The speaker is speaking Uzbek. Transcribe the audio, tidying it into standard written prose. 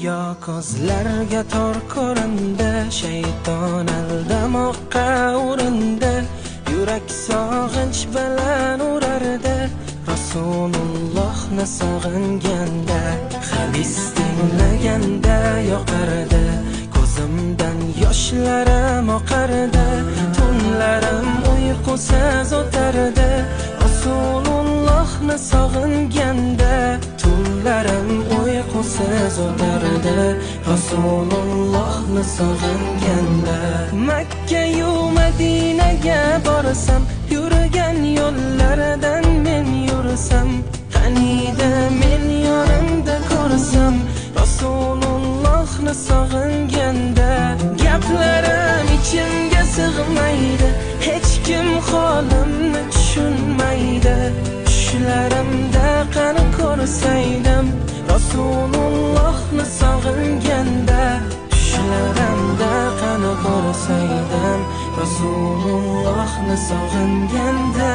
Go'yo ko'zlarga tor ko'rindi, shayton aldamoqqa urindi. Yurak sog'inch bilan urardi, Rasulullohni sog'inganda. Hadis tinglaganda yoqardi, ko'zimdan yoshlarim oqardi. Tunlarim uyqusiz o'tardi, Rasulullohni sog'inganda. Tunlarim uyqusiz o'tardi, Rasulullohni sog'inganda. Makka-yu Madinaga borsam, yurgan yo'llaridan men yursam, qaniydi men yonimda ko'rsam, Rasulullohni sog'inganda. Gaplarim ichimga sig'maydi, hech kim holimni tushunmaydi. Tushlarimda qani ko'rsaydim, Rasulullohni sog'inganda. Tushlarimda qani ko'rsaydim, Rasulullohni sog'inganda.